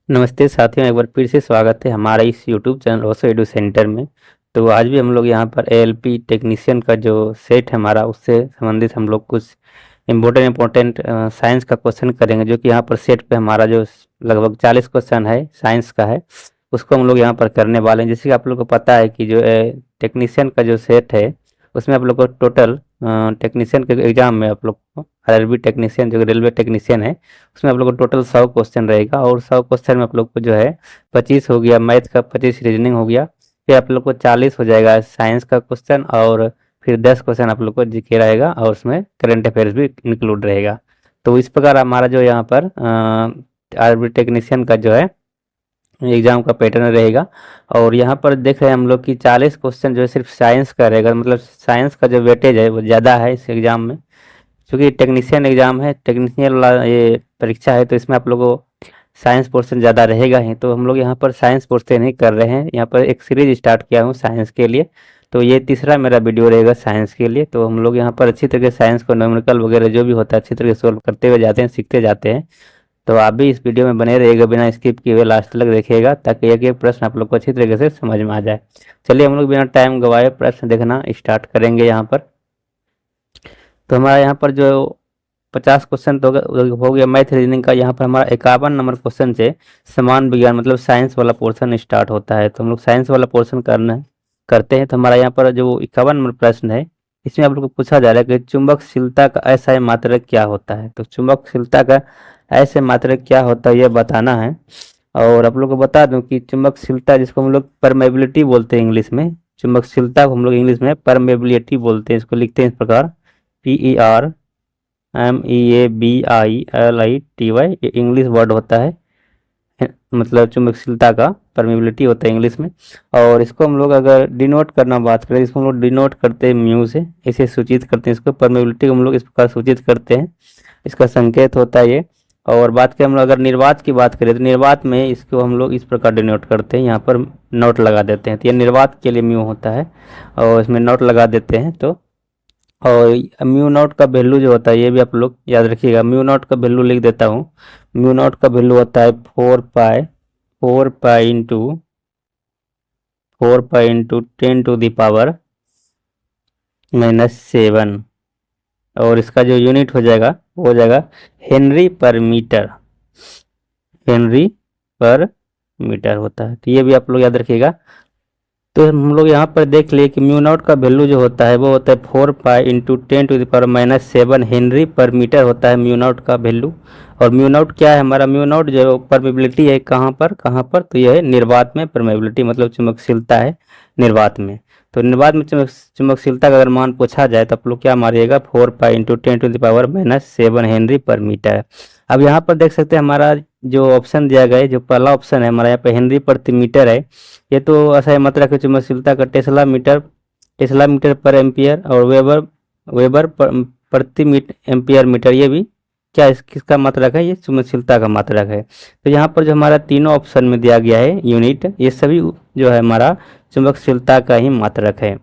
नमस्ते साथियों, एक बार फिर से स्वागत है हमारा इस YouTube channel Osho edu centre में। तो आज भी हम लोग यहाँ पर एएलपी टेक्नीशियन का जो सेट है हमारा, उससे संबंधित हम लोग कुछ इम्पोर्टेंट साइंस का क्वेश्चन करेंगे, जो कि यहाँ पर सेट पे हमारा जो लगभग 40 क्वेश्चन है साइंस का है, उसको हम लोग यहाँ पर करने वाले हैं। जैसे कि आप लोग को पता है कि जो टेक्नीशियन का जो सेट है, उसमें आप लोग को टोटल टेक्नीशियन के एग्जाम में आप लोग को आरआरबी टेक्नीशियन जो रेलवे टेक्नीशियन है, उसमें आप लोग को टोटल 100 क्वेश्चन रहेगा। और 100 क्वेश्चन में आप लोग को जो है 25 हो गया मैथ का, 25 रीजनिंग हो गया, फिर आप लोग को 40 हो जाएगा साइंस का क्वेश्चन, और फिर 10 क्वेश्चन आप लोग को जीके रहेगा, और उसमें करंट अफेयर्स भी इंक्लूड रहेगा। तो इस प्रकार हमारा जो यहाँ पर आरआरबी टेक्नीशियन का जो है एग्जाम का पैटर्न रहेगा। और यहाँ पर देख रहे हैं हम लोग कि 40 क्वेश्चन जो है सिर्फ साइंस का रहेगा, मतलब साइंस का जो वेटेज है वो ज़्यादा है इस एग्ज़ाम में, क्योंकि टेक्नीशियन एग्जाम है, टेक्नीशियन वाला ये परीक्षा है, तो इसमें आप लोगों को साइंस पोर्शन ज़्यादा रहेगा ही। तो हम लोग यहाँ पर साइंस पोर्शन ही कर रहे हैं, यहाँ पर एक सीरीज स्टार्ट किया हूँ साइंस के लिए। तो ये तीसरा मेरा वीडियो रहेगा साइंस के लिए। तो हम लोग यहाँ पर अच्छी तरीके से साइंस को न्यूमेरिकल वगैरह जो भी होता है अच्छी तरीके से सोल्व करते हुए जाते हैं, सीखते जाते हैं। तो आप भी इस वीडियो में बने रहिएगा, बिना स्किप किए हुए लास्ट तक देखिएगा, ताकि एक एक प्रश्न आप लोग को अच्छी तरीके से समझ में आ जाए। चलिए हम लोग बिना टाइम गवाए प्रश्न देखना स्टार्ट करेंगे यहाँ पर। तो हमारा यहाँ पर जो 50 क्वेश्चन तो हो गया मैथ रीजनिंग का। यहाँ पर हमारा 51 नंबर क्वेश्चन से समान विज्ञान मतलब साइंस वाला पोर्शन स्टार्ट होता है। तो हम लोग साइंस वाला पोर्शन करते हैं। तो हमारा यहाँ पर जो 51 नंबर प्रश्न है, इसमें आप लोग को पूछा जा रहा है कि चुंबकशीलता का ऐसा मात्रक क्या होता है। तो चुंबकशीलता का ऐसे मात्रक क्या होता है, यह बताना है। और आप लोग को बता दूं कि चुंबकशीलता, जिसको हम लोग परमेबिलिटी बोलते हैं इंग्लिश में, चुंबकशीलता को हम लोग इंग्लिश में परमेबिलिटी बोलते हैं। इसको लिखते हैं इस प्रकार, PERMEABILITY, ये इंग्लिश वर्ड होता है, मतलब चुंबकशीलता का परमेबिलिटी होता है इंग्लिश में। और इसको हम लोग अगर डिनोट करना बात करें, इसको हम लोग डिनोट करते हैं म्यू से, इसे सूचित करते हैं। इसको परमेबिलिटी को हम लोग इस प्रकार सूचित करते हैं, इसका संकेत होता है ये। और बात करें हम लोग अगर निर्वात की बात करें, तो निर्वात में इसको हम लोग इस प्रकार डिनोट करते हैं, यहाँ पर नोट लगा देते हैं। तो ये निर्वात के लिए म्यू होता है, और इसमें नोट लगा देते हैं। तो और म्यू नॉट का वैल्यू जो होता है, ये भी आप लोग याद रखिएगा। म्यू नॉट का वैल्यू लिख देता हूँ। म्यू नॉट का वैल्यू होता है 4 पाई इंटू 10⁻⁻⁷, और इसका जो यूनिट हो जाएगा वो हो जाएगा हेनरी पर मीटर। हेनरी पर मीटर होता है, तो ये भी आप लोग याद रखिएगा। तो हम लोग यहाँ पर देख लिए कि म्यू नॉट का वैल्यू जो होता है वो होता है 4 पाई इंटू 10⁻⁻⁷ हेनरी पर मीटर होता है म्यू नॉट का वैल्यू। और म्यू नॉट क्या है हमारा, म्यू नॉट जो परमेबिलिटी है कहाँ पर, तो यह है निर्वात में परमेबिलिटी, मतलब चुंबकशीलता है निर्वात में। तो निर्वात में चुंबकशीलता का अगर मान पूछा जाए तो आप लोग क्या मारिएगा, 4 पाई इंटू 10⁻⁷ हेनरी पर मीटर। अब यहाँ पर देख सकते हैं हमारा जो ऑप्शन दिया गया है, जो पहला ऑप्शन है हमारा यहाँ पे हेनरी प्रति मीटर है, ये तो असहाय मात्रा की चुंबकशीलता का टेस्ला मीटर पर एम्पियर, और वेबर प्रति एम्पियर मीटर, ये भी क्या किसका मात्रक है, ये चुंबकशीलता का मात्रक है। तो यहाँ पर जो हमारा तीनों ऑप्शन में दिया गया है यूनिट, ये सभी जो है हमारा चुंबकशीलता का ही मात्रक है।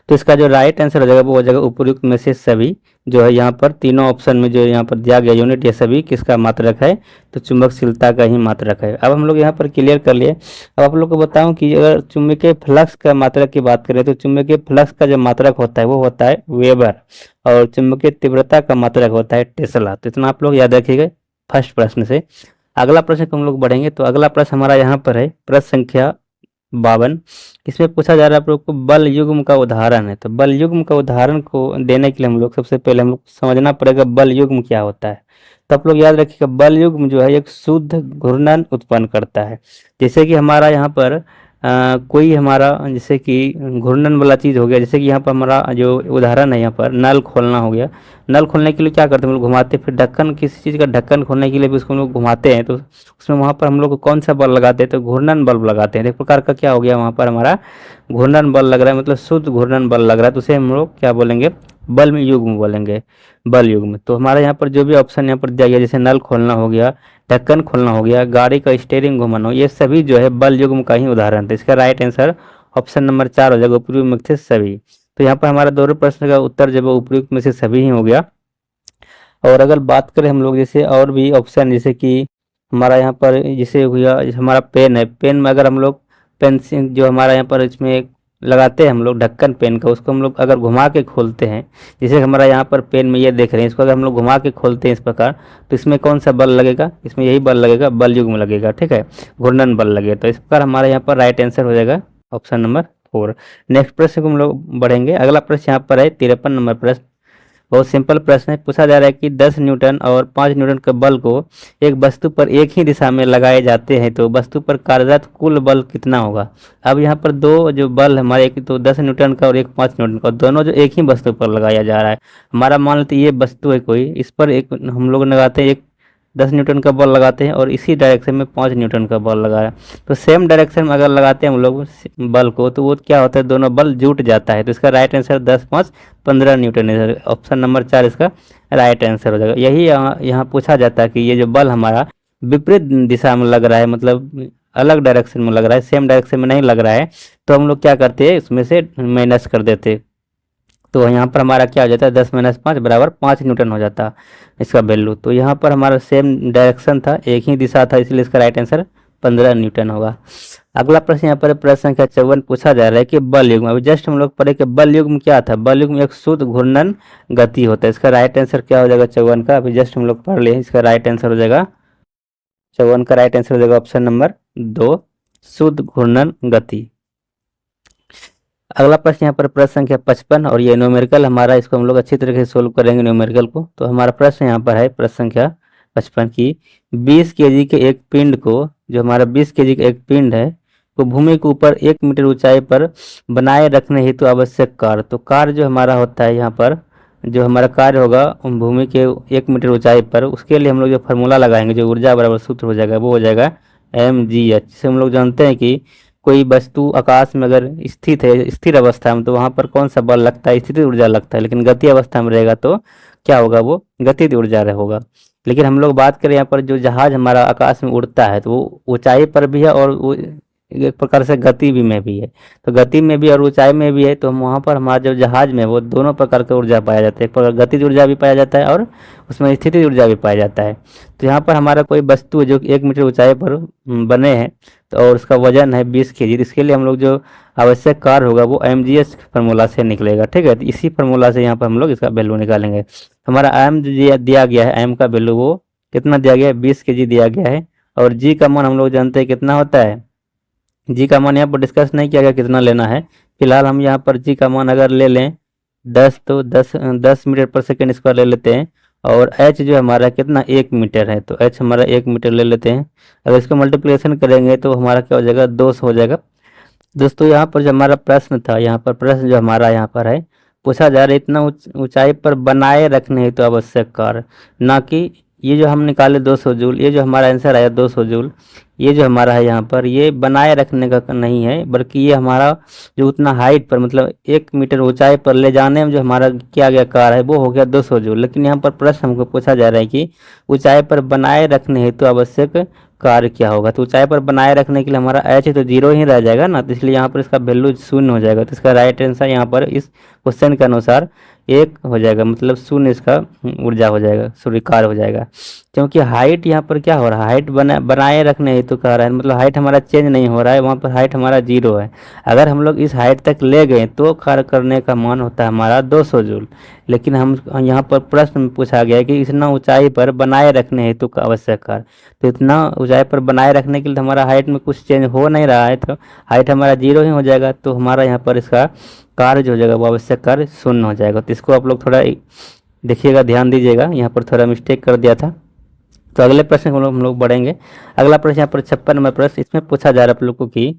तो इसका जो राइट आंसर हो जाएगा वो हो जाएगा उपयुक्त में से सभी, जो है यहाँ पर तीनों ऑप्शन में जो यहाँ पर दिया गया यूनिट, ये सभी किसका मात्रक है, तो चुंबकशीलता का ही मात्रक है। अब हम लोग यहाँ पर क्लियर कर लिए। अब आप लोग को बताऊं कि अगर चुंबकीय फ्लक्स का मात्रक की बात करें, तो चुंबकीय फ्लक्स का जो मात्रक होता है वो होता है वेबर, और चुंबकीय तीव्रता का मात्रक होता है टेस्ला। तो इतना आप लोग याद रखिएगा फर्स्ट प्रश्न से। अगला प्रश्न को हम लोग बढ़ेंगे। तो अगला प्रश्न हमारा यहाँ पर है प्रश्न संख्या 52। इसमें पूछा जा रहा है आप लोग को बल युग्म का उदाहरण है। तो बल युग्म का उदाहरण को देने के लिए हम लोग सबसे पहले हम लोग समझना पड़ेगा बल युग्म क्या होता है। तो आप लोग याद रखिएगा बल युग्म जो है एक शुद्ध घूर्णन उत्पन्न करता है। जैसे कि हमारा यहाँ पर कोई हमारा जैसे कि घूर्णन वाला चीज़ हो गया, जैसे कि यहाँ पर हमारा जो उदाहरण है यहाँ पर नल खोलना हो गया। नल खोलने के लिए क्या करते हैं हम लोग, घुमाते, फिर ढक्कन, किसी चीज़ का ढक्कन खोलने के लिए भी उसको हम लोग घुमाते हैं, तो उसमें वहाँ पर हम लोग कौन सा बल लगाते हैं, तो घूर्णन बल लगाते हैं। एक प्रकार का क्या हो गया वहाँ पर हमारा घूर्णन बल लग रहा है, मतलब शुद्ध घूर्णन बल लग रहा है, तो उसे हम लोग क्या बोलेंगे, बल में युग्म बोलेंगे, बल युग्म। तो हमारे यहाँ पर जो भी ऑप्शन यहाँ पर दिया गया, जैसे नल खोलना हो गया, ढक्कन खोलना हो गया, गाड़ी का स्टीयरिंग घुमाना हो, ये सभी जो है बल युग्म का ही उदाहरण था। इसका राइट आंसर ऑप्शन नंबर 4 हो जाएगा, उपयुक्त में से सभी। तो यहाँ पर हमारा दोनों प्रश्न का उत्तर जब उपयुक्त में से सभी ही हो गया। और अगर बात करें हम लोग जैसे और भी ऑप्शन, जैसे कि हमारा यहाँ पर जैसे हुआ हमारा पेन है, पेन में अगर हम लोग पेंसिल जो हमारा यहाँ पर इसमें एक लगाते हैं हम लोग ढक्कन पेन का, उसको हम लोग अगर घुमा के खोलते हैं, जैसे हमारा यहाँ पर पेन में ये देख रहे हैं, इसको अगर हम लोग घुमा के खोलते हैं इस प्रकार, तो इसमें कौन सा बल लगेगा, इसमें यही बल लगेगा, बल युग्म लगेगा, ठीक है, घूर्णन बल लगेगा। तो इस प्रकार हमारा यहाँ पर राइट आंसर हो जाएगा ऑप्शन नंबर 4। नेक्स्ट प्रश्न को हम लोग बढ़ेंगे। अगला प्रश्न यहाँ पर है 53 नंबर प्रश्न। बहुत सिंपल प्रश्न है। पूछा जा रहा है कि 10 न्यूटन और 5 न्यूटन के बल को एक वस्तु पर एक ही दिशा में लगाए जाते हैं तो वस्तु पर कार्यरत कुल बल कितना होगा। अब यहाँ पर दो जो बल हमारे, एक तो 10 न्यूटन का और एक 5 न्यूटन का, दोनों जो एक ही वस्तु पर लगाया जा रहा है। हमारा मान लेते ये वस्तु है कोई, इस पर एक हम लोग लगाते हैं, एक 10 न्यूटन का बल लगाते हैं और इसी डायरेक्शन में 5 न्यूटन का बल लगा है। तो सेम डायरेक्शन में अगर लगाते हैं हम लोग बल को, तो वो क्या होता है, दोनों बल जुट जाता है। तो इसका राइट आंसर 10 5 15 न्यूटन है। ऑप्शन नंबर 4 इसका राइट आंसर हो जाएगा। यही यहाँ पूछा जाता है कि ये जो बल हमारा विपरीत दिशा में लग रहा है, मतलब अलग डायरेक्शन में लग रहा है, सेम डायरेक्शन में नहीं लग रहा है, तो हम लोग क्या करते हैं, इसमें से माइनस कर देते हैं। तो यहाँ पर हमारा क्या हो जाता है, 10 - 5 बराबर 5 न्यूटन हो जाता इसका वैल्यू। तो यहाँ पर हमारा सेम डायरेक्शन था, एक ही दिशा था, इसलिए इसका राइट आंसर 15 न्यूटन होगा। अगला प्रश्न यहाँ पर प्रश्न संख्या 54 पूछा जा रहा है कि बल युग्म। अभी जस्ट हम लोग पढ़े कि बल युग्म क्या था, बल युग्म एक शुद्ध घूर्णन गति होता है। इसका राइट आंसर क्या हो जाएगा 54 का, अभी जस्ट हम लोग पढ़ लिए, इसका राइट आंसर हो जाएगा 54 का राइट आंसर हो जाएगा ऑप्शन नंबर 2 शुद्ध घूर्णन गति। अगला प्रश्न यहाँ पर प्रश्न संख्या 55 और ये न्यूमेरिकल हमारा, इसको हम लोग अच्छी तरीके से सोल्व करेंगे न्यूमेरिकल को। तो हमारा प्रश्न यहाँ पर है प्रश्न संख्या 55 की 20 केजी के एक पिंड को, जो हमारा 20 केजी का एक पिंड है, को भूमि के ऊपर 1 मीटर ऊंचाई पर बनाए रखने हेतु आवश्यक कार्य। तो कार्य जो हमारा होता है यहाँ पर, जो हमारा कार्य होगा भूमि के 1 मीटर ऊंचाई पर, उसके लिए हम लोग जो फार्मूला लगाएंगे, जो ऊर्जा बराबर सूत्र हो जाएगा, वो हो जाएगा mgh। जिसे हम लोग जानते हैं कि कोई वस्तु आकाश में अगर स्थित है स्थिर अवस्था में, तो वहां पर कौन सा बल लगता है, स्थित ऊर्जा लगता है, लेकिन गति अवस्था में रहेगा तो क्या होगा, वो गतिज ऊर्जा होगा। लेकिन हम लोग बात करें यहाँ पर जो जहाज हमारा आकाश में उड़ता है, तो वो ऊंचाई पर भी है और वो एक प्रकार से गति भी में भी है। तो गति में भी और ऊंचाई में भी है, तो हम वहाँ पर हमारा जो जहाज में वो दोनों प्रकार का ऊर्जा पाया जाता है, एक प्रकार गतिज ऊर्जा भी पाया जाता है और उसमें स्थितिज ऊर्जा भी पाया जाता है। तो यहाँ पर हमारा कोई वस्तु जो 1 मीटर ऊंचाई पर बने हैं, तो और उसका वजन है 20 केजी, इसके लिए हम लोग जो आवश्यक कार्य होगा वो mgh फार्मूला से निकलेगा, ठीक है। तो इसी फार्मूला से यहाँ पर हम लोग इसका वैल्यू निकालेंगे। हमारा m जो दिया गया है, m का वैल्यू वो कितना दिया गया है, 20 केजी दिया गया है। और g का मान हम लोग जानते हैं कितना होता है, जी का मान यहाँ पर डिस्कस नहीं किया गया कितना लेना है। फिलहाल हम यहाँ पर जी का मान अगर ले लें 10, तो 10 मीटर पर सेकेंड स्क्वायर ले लेते हैं। और एच जो हमारा कितना 1 मीटर है, तो एच हमारा 1 मीटर ले लेते हैं। अगर इसको मल्टीप्लिकेशन करेंगे तो हमारा क्या हो जाएगा, 200 हो जाएगा। दोस्तों यहाँ पर जो हमारा प्रश्न था, यहाँ पर प्रश्न जो हमारा यहाँ पर है, पूछा जा रहा है इतना ऊंचाई पर बनाए रखने हेतु आवश्यक कार्य, ना कि ये जो हम निकाले 200 जूल, ये जो हमारा आंसर आया 200 जूल, ये जो हमारा है यहाँ पर ये बनाए रखने का नहीं है, बल्कि ये हमारा जो उतना हाइट पर, मतलब 1 मीटर ऊंचाई पर ले जाने में जो हमारा किया गया कार्य है वो हो गया 200 जूल। लेकिन यहाँ पर प्रश्न हमको पूछा जा रहा है कि ऊंचाई पर बनाए रखने हेतु आवश्यक कार्य क्या होगा। तो ऊंचाई पर बनाए रखने के लिए हमारा एच तो 0 ही रह जाएगा ना, तो इसलिए यहाँ पर इसका वैल्यू 0 हो जाएगा। तो इसका राइट आंसर यहाँ पर इस क्वेश्चन के अनुसार 1 हो जाएगा, मतलब 0 इसका ऊर्जा हो जाएगा, सॉरी कार्य हो जाएगा। क्योंकि हाइट यहाँ पर क्या हो रहा है, हाइट बनाए रखने हेतु कह रहा है, मतलब हाइट हमारा चेंज नहीं हो रहा है, वहाँ पर हाइट हमारा 0 है। अगर हम लोग इस हाइट तक ले गए तो कार्य करने का मान होता है हमारा 200 जूल। लेकिन हम यहाँ पर प्रश्न में पूछा गया है कि इतना ऊंचाई पर बनाए रखने हेतु का आवश्यक कार्य, तो इतना ऊंचाई पर बनाए रखने के लिए हमारा हाइट में कुछ चेंज हो नहीं रहा है, तो हाइट हमारा 0 ही हो जाएगा। तो हमारा यहाँ पर इसका कार्य जो हो जाएगा वो आवश्यक कार्य 0 हो जाएगा। तो इसको आप लोग थोड़ा देखिएगा, ध्यान दीजिएगा, यहाँ पर थोड़ा मिस्टेक कर दिया था। तो अगले प्रश्न हम लोग बढ़ेंगे। अगला प्रश्न यहाँ पर 56 नंबर प्रश्न, इसमें पूछा जा रहा है आप लोग को कि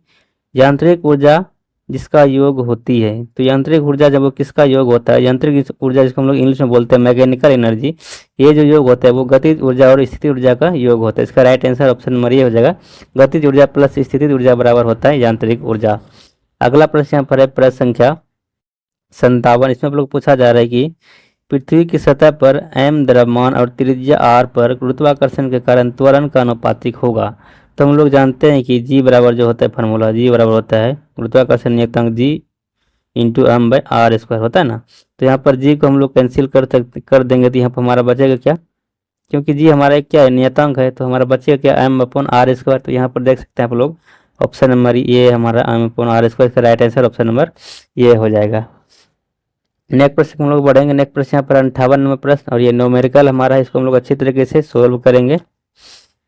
यांत्रिक ऊर्जा जिसका योग होती है। तो यांत्रिक ऊर्जा जब वो किसका योग होता है, यांत्रिक ऊर्जा जिसको हम लोग इंग्लिश में बोलते हैं मैकेनिकल एनर्जी, ये जो योग होता है वो गतिज ऊर्जा और स्थिति ऊर्जा का योग होता है। इसका राइट आंसर ऑप्शन नंबर ये हो जाएगा, गतिज ऊर्जा प्लस स्थिति ऊर्जा बराबर होता है यांत्रिक ऊर्जा। अगला प्रश्न यहाँ पर है प्रश्न संख्या 57, इसमें आप लोग पूछा जा रहा है कि पृथ्वी की सतह पर m द्रव्यमान और त्रिज्या r पर गुरुत्वाकर्षण के कारण त्वरण का अनुपातिक होगा। तो हम लोग जानते हैं कि g बराबर जो होता है फार्मूला, g बराबर होता है गुरुत्वाकर्षण नियतांक g into M by R square होता है ना। तो यहाँ पर g को हम लोग कैंसिल कर देंगे, तो यहाँ पर हमारा बचेगा क्या, क्योंकि जी हमारा एक क्या है, नियतांक है, तो हमारा बचेगा क्या, m/r²। तो यहाँ पर देख सकते हैं आप लोग ऑप्शन नंबर ये हमारा m/r², इसका राइट आंसर ऑप्शन नंबर ये हो जाएगा। नेक्स्ट प्रश्न हम लोग बढ़ेंगे। नेक्स्ट प्रश्न यहाँ पर 58 नंबर प्रश्न, और ये न्यूमेरिकल हमारा है, इसको हम लोग अच्छी तरीके से सोल्व करेंगे। तो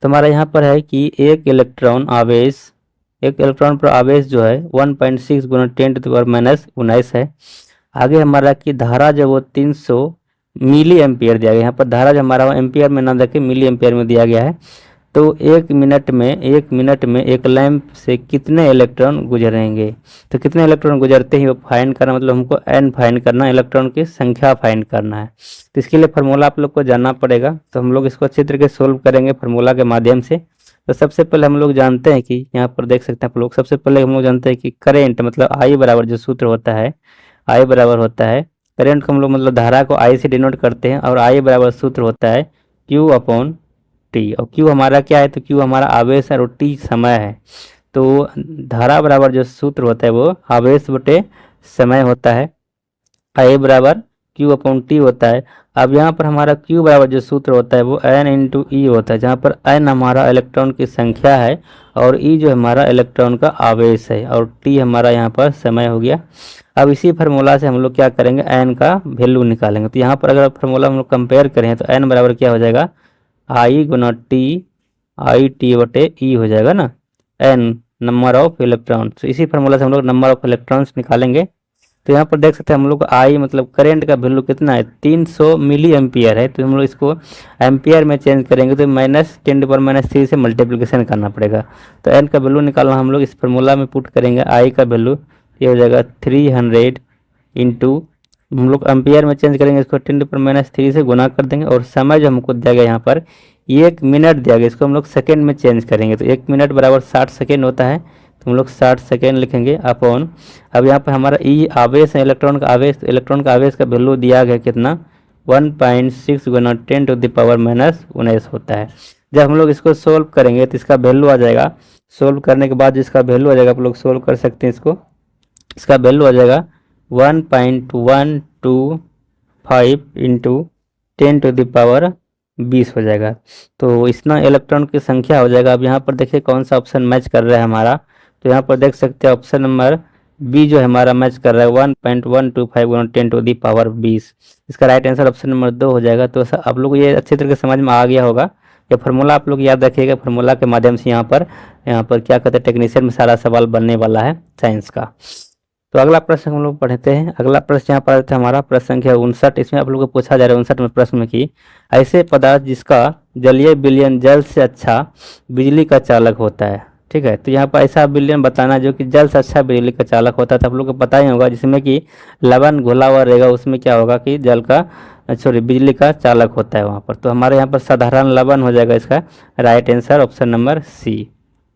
हमारा यहाँ पर है कि एक इलेक्ट्रॉन पर आवेश जो है 1.6 गुना 10⁻⁻19 है। आगे हमारा कि धारा जो वो 300 मिली एम्पियर दिया गया, यहाँ पर धारा जो हमारा एम्पियर में ना देखे मिली एम्पियर में दिया गया है। तो एक मिनट में एक लैंप से कितने इलेक्ट्रॉन गुजरेंगे, तो कितने इलेक्ट्रॉन गुजरते ही वो फाइंड करना, मतलब हमको n फाइंड करना, इलेक्ट्रॉन की संख्या फाइंड करना है। तो इसके लिए फार्मूला आप लोग को जानना पड़ेगा। तो हम लोग इसको अच्छी तरीके से सोल्व करेंगे फार्मूला के माध्यम से। तो सबसे पहले हम लोग जानते हैं कि यहाँ पर देख सकते हैं आप लोग, सबसे पहले हम लोग जानते हैं कि करेंट मतलब I बराबर जो सूत्र होता है, I बराबर होता है करेंट को हम लोग मतलब धारा को I से डिनोट करते हैं, और I बराबर सूत्र होता है Q/T। और Q हमारा क्या है, तो Q हमारा आवेश है और T समय है। तो धारा बराबर जो सूत्र होता है वो आवेश बटे समय होता है, I बराबर Q/T होता है। अब यहाँ पर हमारा Q बराबर जो सूत्र होता है वो N/E होता है, जहाँ पर N हमारा इलेक्ट्रॉन की संख्या है और E जो हमारा इलेक्ट्रॉन का आवेश है, और T हमारा यहाँ पर समय हो गया। अब इसी फार्मूला से हम लोग क्या करेंगे, N का वैल्यू निकालेंगे। तो यहाँ पर अगर फार्मूला हम लोग कंपेयर करें तो N बराबर क्या हो जाएगा, I गुना T हो जाएगा ना, N नंबर ऑफ इलेक्ट्रॉन्स। तो इसी फार्मूला से हम लोग नंबर ऑफ इलेक्ट्रॉन्स निकालेंगे। तो यहाँ पर देख सकते हैं हम लोग को I मतलब करंट का वैल्यू कितना है, 300 मिली एम्पियर है। तो हम लोग इसको एम्पियर में चेंज करेंगे तो -10⁻³ से मल्टीप्लिकेशन करना पड़ेगा। तो N का वैल्यू निकालना हम लोग इस फार्मूला में पुट करेंगे। I का वैल्यू ये हो जाएगा 300 इंटू, हम लोग एम्पियर में चेंज करेंगे, इसको 10⁻³ से गुना कर देंगे। और समय जो हमको दिया गया यहाँ पर 1 मिनट दिया गया, इसको हम लोग सेकेंड में चेंज करेंगे। तो 1 मिनट बराबर 60 सेकेंड होता है, तो हम लोग 60 सेकेंड लिखेंगे अपॉन। अब यहाँ पर हमारा ई आवेश है, इलेक्ट्रॉन का आवेश, तो इलेक्ट्रॉन का आवेश का वैल्यू दिया गया कितना, 1.6 गुना 10⁻⁻19 होता है। जब हम लोग इसको सोल्व करेंगे तो इसका वैल्यू आ जाएगा, सोल्व करने के बाद जिसका वैल्यू आ जाएगा आप लोग सोल्व कर सकते हैं इसको, इसका वैल्यू आ जाएगा 1.125 इंटू 10⁻20 हो जाएगा। तो इतना इलेक्ट्रॉन की संख्या हो जाएगा। अब यहाँ पर देखिए कौन सा ऑप्शन मैच कर रहा है हमारा, तो यहाँ पर देख सकते हैं ऑप्शन नंबर बी जो हमारा मैच कर रहा है 1.125 गुना 10⁻20। इसका राइट आंसर ऑप्शन नंबर 2 हो जाएगा। तो आप लोग ये अच्छी तरीके से समझ में आ गया होगा। ये फार्मूला आप लोग याद रखिएगा, फार्मूला के माध्यम से यहाँ पर क्या कहते हैं टेक्नीशियन में सारा सवाल बनने वाला है साइंस का। तो अगला प्रश्न हम लोग पढ़ते हैं। अगला प्रश्न यहाँ पर था हमारा प्रश्न संख्या 59। इसमें आप लोगों को पूछा जा रहा है 59 में प्रश्न में कि ऐसे पदार्थ जिसका जलीय विलयन जल से अच्छा बिजली का चालक होता है। ठीक है, तो यहाँ पर ऐसा विलयन बताना जो कि जल से अच्छा बिजली का चालक होता है। तो आप लोग को पता ही होगा, जिसमें कि लवण घुला हुआ रहेगा उसमें क्या होगा कि जल का बिजली का चालक होता है वहाँ पर। तो हमारे यहाँ पर साधारण लवण हो जाएगा इसका right answer option number C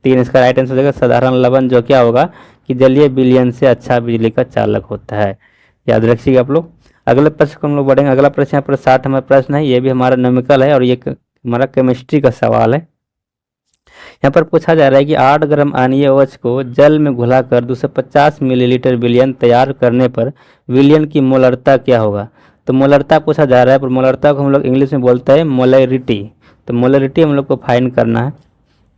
3। इसका राइट आंसर हो जाएगा साधारण लवण, जो क्या होगा कि जलीय विलयन से अच्छा बिजली का चालक होता है। याद रखिएगा आप लोग। अगले प्रश्न को हम लोग बढ़ेंगे। अगला प्रश्न यहाँ पर 60 हमारा प्रश्न है, ये भी हमारा न्यूमेरिकल है और ये हमारा केमिस्ट्री का सवाल है। यहाँ पर पूछा जा रहा है कि 8 ग्राम अनिय OH को जल में घुलाकर 250 मिलीलीटर विलयन तैयार करने पर विलयन की मोलरता क्या होगा। तो मोलरता पूछा जा रहा है, पर मोलरता को हम लोग इंग्लिश में बोलते हैं मोलरिटी। तो मोलरिटी हम लोग को फाइंड करना है।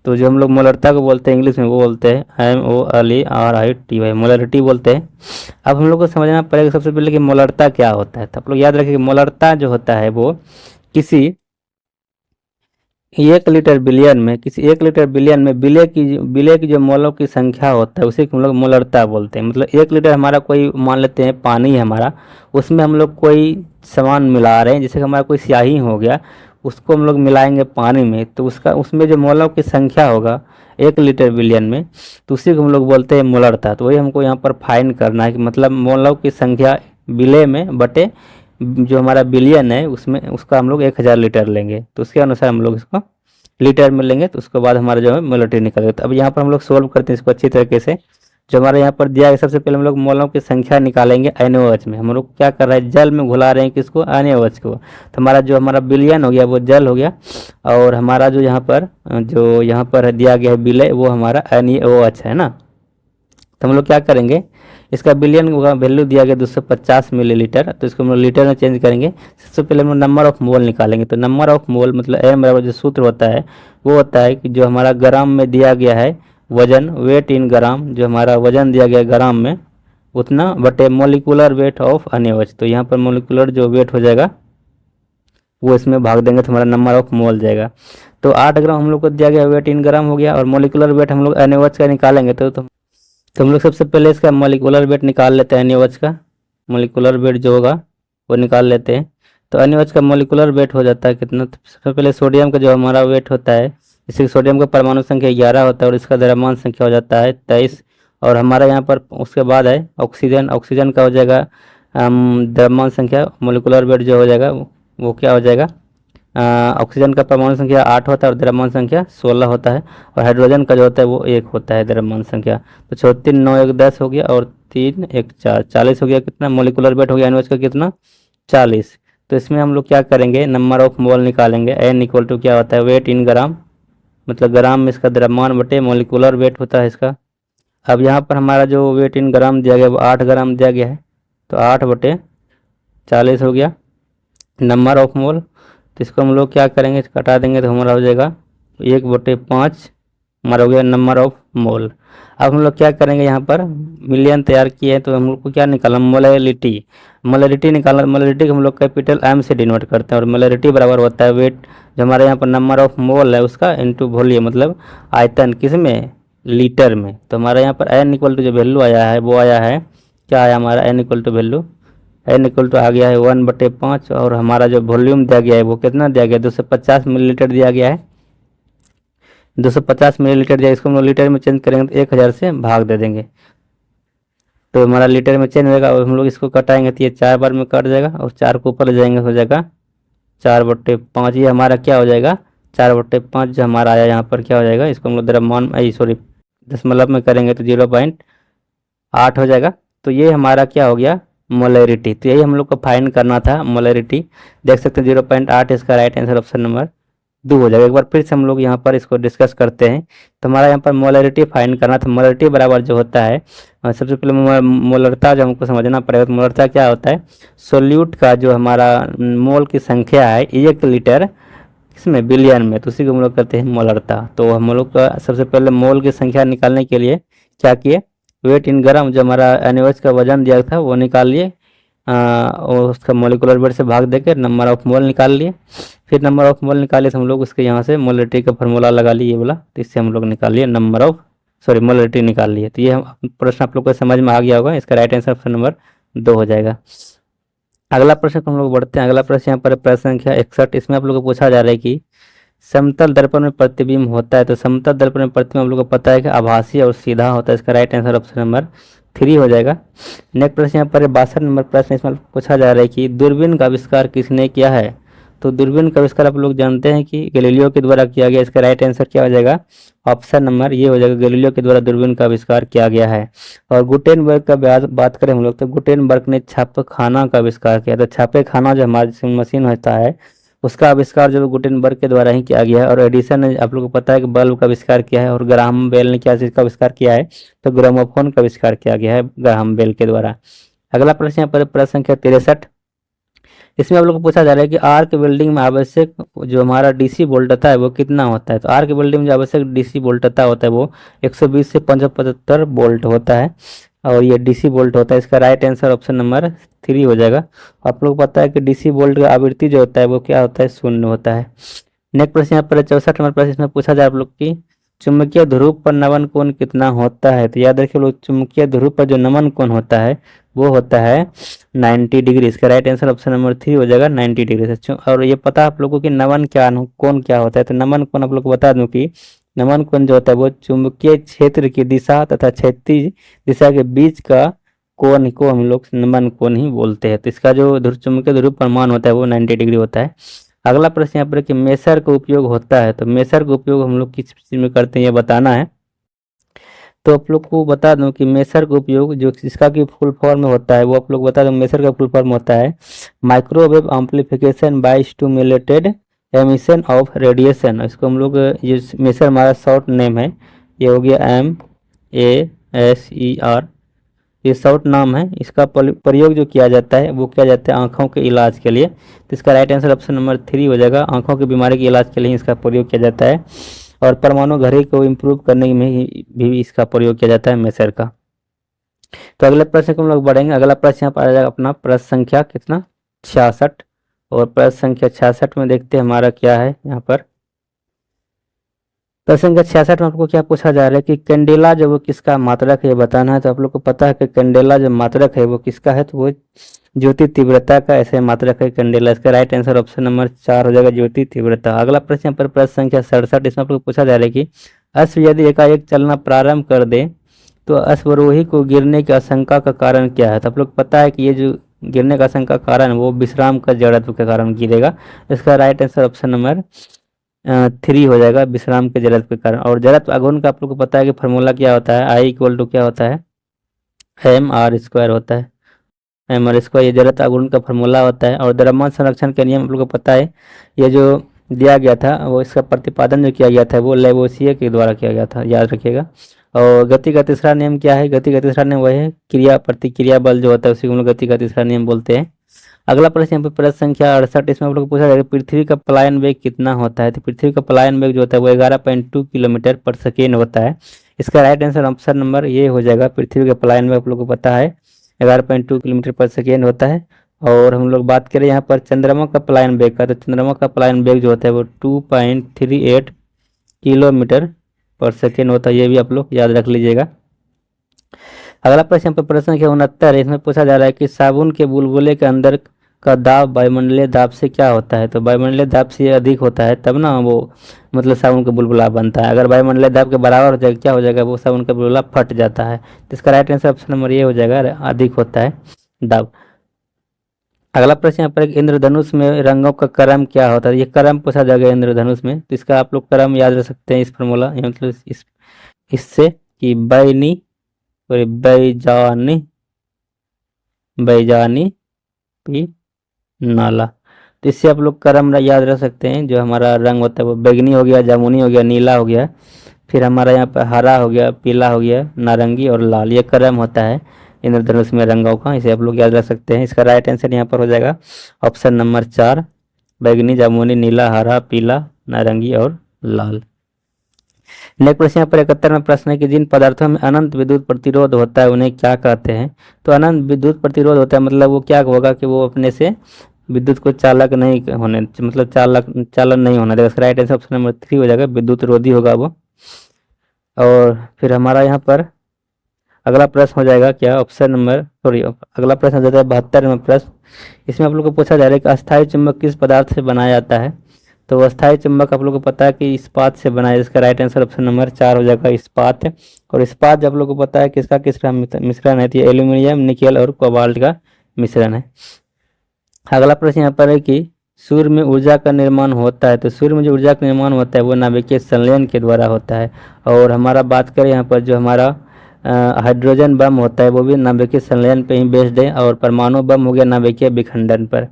तो जो हम लोग मोलरता को बोलते हैं इंग्लिश में वो बोलते हैं MOLERITY, मोलरिटी बोलते हैं। अब हम लोग को समझना पड़ेगा सबसे पहले कि मोलरता क्या होता है। तो आप लोग याद रखिए कि मोलरता जो होता है वो किसी 1 लीटर बिलियन में विलय की जो मोलों की संख्या होता है उसी को हम लोग मोलरता बोलते हैं। मतलब 1 लीटर हमारा कोई मान लेते हैं पानी है हमारा, उसमें हम लोग कोई सामान मिला रहे हैं, जैसे हमारा कोई स्याही हो गया, उसको हम लोग मिलाएंगे पानी में, तो उसमें जो मोलों की संख्या होगा 1 लीटर बिलियन में, तो उसी को हम लोग बोलते हैं मोलरता। तो वही हमको यहाँ पर फाइंड करना है कि मतलब मोलों की संख्या विलय में बटे जो हमारा बिलियन है उसमें, उसका हम लोग 1000 लीटर लेंगे, तो उसके अनुसार हम लोग इसको लीटर में लेंगे, तो उसके बाद हमारा जो है मोलरिटी निकलेगा। तो अब यहाँ पर हम लोग सोल्व करते हैं इसको अच्छी तरीके से। जो हमारे यहाँ पर दिया है सबसे पहले हम लोग मोलों की संख्या निकालेंगे NaOH में। हम लोग क्या कर रहे हैं, जल में घुला रहे हैं किसको, NaOH को। तो हमारा जो हमारा बिलियन हो गया वो जल हो गया, और हमारा जो यहाँ पर दिया गया है विलय वो हमारा NaOH है ना। तो हम लोग क्या करेंगे, इसका बिलियन का वैल्यू दिया गया 250 मिलीलीटर, तो इसको हम लोग लीटर में चेंज करेंगे। सबसे पहले हम लोग नंबर ऑफ मोल निकालेंगे, तो नंबर ऑफ मोल मतलब एम बराबर जो सूत्र होता है वो होता है कि जो हमारा ग्राम में दिया गया है वजन, वेट इन ग्राम, जो हमारा वजन दिया गया ग्राम में उतना बटे मोलिकुलर वेट ऑफ NaOH। तो यहाँ पर मोलिकुलर जो वेट हो जाएगा वो इसमें भाग देंगे तो हमारा नंबर ऑफ मोल जाएगा। तो 8 ग्राम हम लोग को दिया गया वेट इन ग्राम हो गया, और मोलिकुलर वेट हम लोग NaOH का निकालेंगे। तो हम लोग सबसे पहले इसका मोलिकुलर वेट निकाल लेते हैं। NaOH का मोलिकुलर वेट जो होगा वो निकाल लेते हैं। तो NaOH का मोलिकुलर वेट हो जाता है कितना, तो सबसे पहले सोडियम का जो हमारा वेट होता है, जैसे सोडियम का परमाणु संख्या 11 होता है और इसका द्रव्यमान संख्या हो जाता है 23। और हमारा यहाँ पर उसके बाद है ऑक्सीजन, ऑक्सीजन का हो जाएगा द्रव्यमान संख्या, मोलिकुलर वेट जो हो जाएगा वो क्या हो जाएगा, ऑक्सीजन का परमाणु संख्या 8 होता है और द्रव्यमान संख्या 16 होता है, और हाइड्रोजन का जो होता है वो 1 होता है द्रव्यमान संख्या। तो 34 9 1 10 हो गया और 3 1 4 40 हो गया। कितना मोलिकुलर वेट हो गया NaOH का कितना, 40। तो इसमें हम लोग क्या करेंगे, नंबर ऑफ मोल निकालेंगे। N इक्वल टू क्या होता है, वेट इन ग्राम, मतलब ग्राम में इसका द्रव्यमान बटे मोलिकुलर वेट होता है इसका। अब यहाँ पर हमारा जो वेट इन ग्राम दिया गया वो 8 ग्राम दिया गया है, तो 8 बटे 40 हो गया नंबर ऑफ मोल। तो इसको हम लोग क्या करेंगे, कटा देंगे तो हमारा हो जाएगा 1/5 हमारा हो गया नंबर ऑफ मोल। अब हम लोग क्या करेंगे, यहाँ पर मिलियन तैयार किए हैं तो हम लोग को क्या निकालना, मोलैरिटी। मोलैरिटी निकालना, मोलैरिटी को हम लोग कैपिटल M से डिनोट करते हैं, और मोलैरिटी बराबर होता है वेट जो हमारे यहाँ पर नंबर ऑफ मोल है उसका इनटू वॉल्यूम, मतलब आयतन, किस में, लीटर में। तो हमारा यहाँ पर N इक्वल टू जो वैल्यू आया है वो आया है, क्या आया हमारा N equal to value, N equal to आ गया है 1/5, और हमारा जो वॉल्यूम दिया गया है वो कितना दिया गया है, 250 मिलीलीटर दिया गया है। 250 मिलीलीटर दिया, इसको हम लोग लीटर में चेंज करेंगे तो 1000 से भाग दे देंगे, तो हमारा लीटर में चेंज होगा। और हम लोग इसको कटाएंगे तो ये 4 बार में कट जाएगा, और 4 को ऊपर ले जाएंगे हो जाएगा 4/5। ये हमारा क्या हो जाएगा, 4/5 जो हमारा आया यहाँ पर क्या हो जाएगा, इसको हम लोग द्रव्यमान सॉरी दशमलव में करेंगे तो 0.8 हो जाएगा। तो ये हमारा क्या हो गया, मोलैरिटी। तो यही हम लोग को फाइंड करना था, मोलैरिटी। देख सकते हैं 0.8 इसका राइट आंसर ऑप्शन नंबर 2 हो जाएगा। एक बार फिर से हम लोग यहाँ पर इसको डिस्कस करते हैं। तो हमारा यहाँ पर मोलैरिटी फाइंड करना था। मोलैरिटी बराबर जो होता है, सबसे पहले मोलरता जो हमको समझना पड़ेगा। तो मोलरता क्या होता है, सोल्यूट का जो हमारा मोल की संख्या है 1 लीटर इसमें बिलियन में, तो उसी को हम लोग करते हैं मोलरता। तो हम लोग का सबसे पहले मोल की संख्या निकालने के लिए क्या किए, वेट इन ग्राम जो हमारा NaOH का वजन दिया था वो निकाल लिए, और उसका मोलिकुलर वेट से भाग देकर नंबर ऑफ मोल निकाल लिए। फिर नंबर ऑफ मोल निकाले तो हम लोग उसके यहाँ से मोलरिटी का फार्मूला लगा लिए ये वाला, तो इससे हम लोग निकाल लिए मोलरिटी निकाल लिए। तो ये प्रश्न आप लोग को समझ में आ गया होगा, इसका राइट आंसर ऑप्शन नंबर 2 हो जाएगा। अगला प्रश्न हम लोग बढ़ते हैं। अगला प्रश्न यहाँ पर प्रश्न संख्या 61। इसमें आप लोग को पूछा जा रहा है कि समतल दर्पण में प्रतिबिंब होता है। तो समतल दर्पण में प्रतिबिंब आप लोग को पता है कि आभासी और सीधा होता है, इसका राइट आंसर ऑप्शन नंबर 3 हो जाएगा। नेक्स्ट प्रश्न यहाँ पर 62 नंबर प्रश्न, इसमें पूछा जा रहा है कि दूरबीन का आविष्कार किसने किया है। तो दूरबीन का आविष्कार आप लोग जानते हैं कि गैलीलियो के द्वारा किया गया, इसका राइट आंसर क्या हो जाएगा, ऑप्शन नंबर ये हो जाएगा, गैलीलियो के द्वारा दूरबीन का आविष्कार किया गया है। और गुटेनबर्ग का बात करें हम लोग, तो गुटेनबर्ग ने छापेखाना का आविष्कार किया। तो छापेखाना जो हमारा मशीन होता है उसका आविष्कार जो गुटेनबर्ग के द्वारा ही किया गया है। और एडिसन ने आप लोग को पता है कि बल्ब का आविष्कार किया है। और ग्राहम बेल ने क्या चीज़ का आविष्कार किया है, तो ग्रामोफोन का आविष्कार किया गया है ग्राहम बेल के द्वारा। अगला प्रश्न यहाँ पर प्रश्न संख्या 63। इसमें आप लोग को पूछा जा रहा है कि आर्क वेल्डिंग में आवश्यक जो हमारा DC वोल्टता है वो कितना होता है। तो आर्क वेल्डिंग में जो आवश्यक DC वोल्टता होता है वो 120 से 75 वोल्ट होता है, और ये DC वोल्ट होता है। इसका राइट आंसर ऑप्शन नंबर 3 हो जाएगा। आप लोग को पता है कि DC वोल्ट का आवृत्ति जो होता है वो क्या होता है, 0 होता है। नेक्स्ट प्रश्न यहाँ पर 64 नंबर प्रश्न, इसमें पूछा जाए आप लोग की चुंबकीय ध्रुव पर नमन कोण कितना होता है। तो याद रखिए लोग, चुंबकीय ध्रुव पर जो नमन कोण होता है वो होता है 90 डिग्री। इसका राइट आंसर ऑप्शन नंबर 3 हो जाएगा, 90 डिग्री से। और ये पता आप लोगों की नमन कोण क्या होता है। तो नमन कोण आप लोग को बता दूं कि नमन कोण जो होता है वो चुंबकीय क्षेत्र की दिशा तथा क्षैतिज दिशा के बीच का कोण को हम लोग नमन कोण ही बोलते हैं। तो इसका जो चुंबकीय ध्रुव पर मान होता है वो 90 डिग्री होता है। अगला प्रश्न यहाँ पर कि मेसर का उपयोग होता है। तो मेसर का उपयोग हम लोग किस चीज में करते हैं ये बताना है। तो आप लोग को बता दूं कि मेसर का उपयोग जो इसका की फुल फॉर्म में होता है वो आप लोग बता दूं, मेसर का फुल फॉर्म होता है microwave amplification by stimulated emission of radiation. इसको हम लोग, ये मेसर हमारा शॉर्ट नेम है, ये हो गया MEASER। ये शॉर्ट नाम है। इसका प्रयोग जो किया जाता है वो किया जाता है आँखों के इलाज के लिए। तो इसका राइट आंसर ऑप्शन नंबर 3 हो जाएगा। आँखों की बीमारी के इलाज के लिए इसका प्रयोग किया जाता है। और परमाणु घड़ी को इम्प्रूव करने में भी इसका प्रयोग किया जाता है मेसर का। तो अगले प्रश्न को हम लोग बढ़ेंगे। अगला प्रश्न यहाँ पर आ जाएगा अपना प्रश्न संख्या कितना 66। और प्रश्न संख्या 66 में देखते हैं हमारा क्या है यहाँ पर। प्रश्न संख्या 66 में आपको क्या पूछा जा रहा है कि कैंडेला जो वो किसका मात्रक है ये बताना है। तो आप लोग को पता है कि कैंडेला जो मात्रक है वो किसका है, तो वो ज्योति तीव्रता का ऐसे मात्रक है कैंडेला। इसका राइट आंसर ऑप्शन नंबर 4 हो जाएगा, ज्योति तीव्रता। अगला प्रश्न यहाँ पर प्रश्न संख्या 67, इसमें आप लोग को पूछा जा रहा है कि अश्व यदि एकाएक चलना प्रारंभ कर दे तो अश्वरोही को गिरने की आशंका का कारण क्या है। तो आप लोग पता है कि ये जो गिरने का आशंका कारण वो विश्राम का जड़त्व के कारण गिरेगा। इसका राइट आंसर ऑप्शन नंबर 3 हो जाएगा, विश्राम के जड़त्व के कारण। और जड़त्व आघूर्ण का आप लोग को पता है कि फॉर्मूला क्या होता है, आई इक्वल टू क्या होता है, एम आर स्क्वायर होता है, एम आर स्क्वायर ये जड़त्व आघूर्ण का फॉर्मूला होता है। और द्रव्यमान संरक्षण के नियम आप लोग को पता है, ये जो दिया गया था वो इसका प्रतिपादन जो किया गया था वो लेवोसिए के द्वारा किया गया था, याद रखिएगा। और गति का तीसरा नियम क्या है, गति का तीसरा नियम वह है क्रिया प्रतिक्रिया बल जो होता है उसी को हम लोग गति का तीसरा नियम बोलते हैं। अगला प्रश्न यहाँ पे प्रश्न संख्या 68, इसमें आप लोग को पूछा जाएगा पृथ्वी का पलायन वेग कितना होता है। तो पृथ्वी का पलायन वेग जो होता है वो 11.2 किलोमीटर पर सेकेंड होता है। इसका राइट आंसर ऑप्शन नंबर ये हो जाएगा, पृथ्वी का पलायन वेग आप लोग को पता है 11.2 किलोमीटर पर सेकेंड होता है। और हम लोग बात करें यहाँ पर चंद्रमा का पलायन वेग का, तो चंद्रमा का पलायन वेग जो होता है वो 2.38 किलोमीटर पर सेकेंड होता है, ये भी आप लोग याद रख लीजिएगा। अगला प्रश्न यहाँ पर प्रश्न संख्या 69 है, इसमें पूछा जा रहा है कि साबुन के बुलबुले के अंदर का दाब वायुमंडलीय दाब से क्या होता है। तो वायुमंडलीय दाब से अधिक होता है तब ना वो मतलब साबुन का बुलबुला बनता है। अगर वायुमंडलीय दाब के बराबर हो जाएगा क्या हो जाएगा, वो साबुन का बुलबुला फट जाता है। तो इसका राइट आंसर ऑप्शन नंबर ये हो जाएगा, अधिक होता है दाब। अगला प्रश्न यहाँ पर इंद्रधनुष में रंगों का क्रम क्या होता है, ये क्रम पूछा जाएगा इंद्रधनुष में। तो इसका आप लोग क्रम याद रख सकते हैं इस फॉर्मूला मतलब इससे कि बैनी और बैजानी बैजानी पी नाला। तो इससे आप लोग क्रम याद रख सकते हैं। जो हमारा रंग होता है वो बैगनी हो गया, जामुनी हो गया, नीला हो गया, फिर हमारा यहाँ पर हरा हो गया, पीला हो गया, नारंगी और लाल, ये क्रम होता है इंद्रधनुष में रंगों का। इसे आप लोग याद रख सकते हैं। इसका राइट आंसर यहाँ पर हो जाएगा ऑप्शन नंबर 4, बैगनी, जामुनी, नीला, हरा, पीला, नारंगी और लाल। नेक्स्ट प्रश्न यहाँ पर 71 में प्रश्न है कि जिन पदार्थों में अनंत विद्युत प्रतिरोध होता है उन्हें क्या कहते हैं। तो अनंत विद्युत प्रतिरोध होता है मतलब वो क्या होगा कि वो अपने से विद्युत को चालक नहीं होने मतलब चालन नहीं होना देगा। इसका राइट आंसर ऑप्शन नंबर 3 हो जाएगा, विद्युत रोधी होगा वो। और फिर हमारा यहाँ पर अगला प्रश्न हो जाएगा क्या, ऑप्शन नंबर अगला प्रश्न हो जाता है 72 में प्रश्न। इसमें आप लोग को पूछा जा रहा है कि अस्थायी चुंबक किस पदार्थ से बनाया जाता है। तो अस्थायी चुंबक आप लोग को पता है कि इस्पात से बना है। इसका राइट आंसर ऑप्शन नंबर 4 हो जाएगा, इस्पात। और इस्पात जब आप लोग को पता है किसका किसका मिश्रण है, तो ये एल्यूमिनियम, निकेल और कोबाल्ट का मिश्रण है। अगला प्रश्न यहाँ पर है कि सूर्य में ऊर्जा का निर्माण होता है। तो सूर्य में जो ऊर्जा का निर्माण होता है वो नाभिकीय संलयन के द्वारा होता है। और हमारा बात करें यहाँ पर जो हमारा हाइड्रोजन बम होता है वो भी नाभिकीय संलयन पे ही बेस्ड है। और परमाणु बम हो गया नाभिकीय विखंडन पर।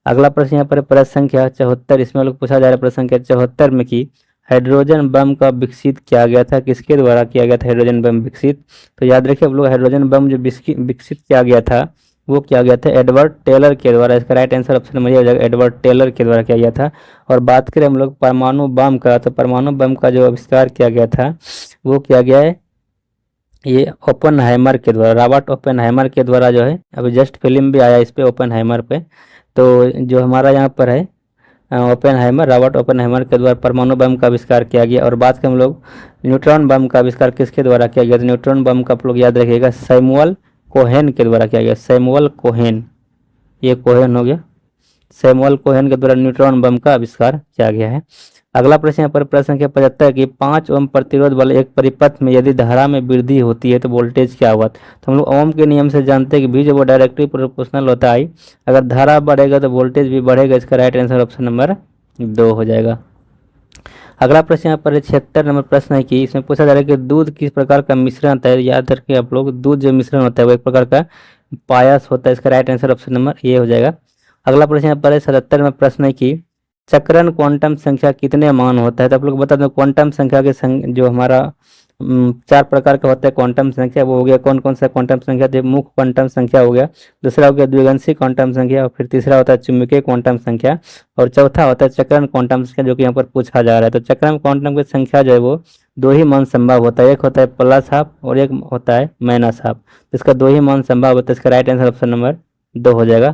अगला प्रश्न यहाँ पर प्रश्न संख्या 74, इसमें लोग पूछा जा रहा है प्रश्न संख्या 74 में कि हाइड्रोजन बम का विकसित किया गया था, किसके द्वारा किया गया था हाइड्रोजन बम विकसित। तो याद रखिए आप लोग, हाइड्रोजन बम जो विकसित किया गया था वो किया गया था एडवर्ड टेलर के द्वारा। इसका राइट आंसर ऑप्शन नंबर हो जाएगा, एडवर्ड टेलर के द्वारा किया गया था। और बात करें हम लोग परमाणु बम का, तो परमाणु बम का जो आविष्कार किया गया था वो किया गया है ये ओपेनहाइमर के द्वारा, रॉबर्ट ओपेनहाइमर के द्वारा जो है। अभी जस्ट फिल्म भी आया इस पे ओपेनहाइमर पे। तो जो हमारा यहाँ पर है ओपेनहाइमर, रॉबर्ट ओपेनहाइमर के द्वारा परमाणु बम का आविष्कार किया गया। और बात करें हम लोग न्यूट्रॉन बम का आविष्कार किसके द्वारा किया गया, तो न्यूट्रॉन बम का आप लोग याद रखिएगा सैमुअल कोहेन के द्वारा किया गया, सैमुअल कोहेन, ये कोहेन हो गया, सैमुअल कोहेन के द्वारा न्यूट्रॉन बम का आविष्कार किया गया है। अगला प्रश्न यहाँ पर प्रश्न संख्या 75 कि 5 ओम प्रतिरोध वाले एक परिपथ में यदि धारा में वृद्धि होती है तो वोल्टेज क्या हुआ। तो हम लोग ओम के नियम से जानते हैं कि भी जो वो डायरेक्टली प्रोपोर्शनल होता है, अगर धारा बढ़ेगा तो वोल्टेज भी बढ़ेगा। इसका राइट आंसर ऑप्शन नंबर 2 हो जाएगा। अगला प्रश्न यहाँ पर 76 नंबर प्रश्न है कि इसमें पूछा जा रहा है कि दूध किस प्रकार का मिश्रण होता है। याद रखिए आप लोग, दूध जो मिश्रण होता है वो एक प्रकार का पायस होता है। इसका राइट आंसर ऑप्शन नंबर ये हो जाएगा। अगला प्रश्न यहाँ पर 77 में प्रश्न है कि चक्रण क्वांटम संख्या कितने मान होता है। तो आप लोग बता दें क्वांटम संख्या के जो हमारा चार प्रकार का होता है क्वांटम संख्या, वो हो गया कौन कौन सा क्वांटम संख्या, तो मुख्य क्वांटम संख्या हो गया, दूसरा हो गया द्विगंशी क्वांटम संख्या, और फिर तीसरा होता है चुंबकीय क्वांटम संख्या, और चौथा होता है चक्रण क्वांटम संख्या, जो कि यहाँ पर पूछा जा रहा है। तो चक्रण क्वांटम की संख्या जो है वो दो ही मान संभव होता है, एक होता है प्लस हाफ और एक होता है माइनस हाफ। इसका दो ही मान संभव होता है, इसका राइट आंसर ऑप्शन नंबर 2 हो जाएगा।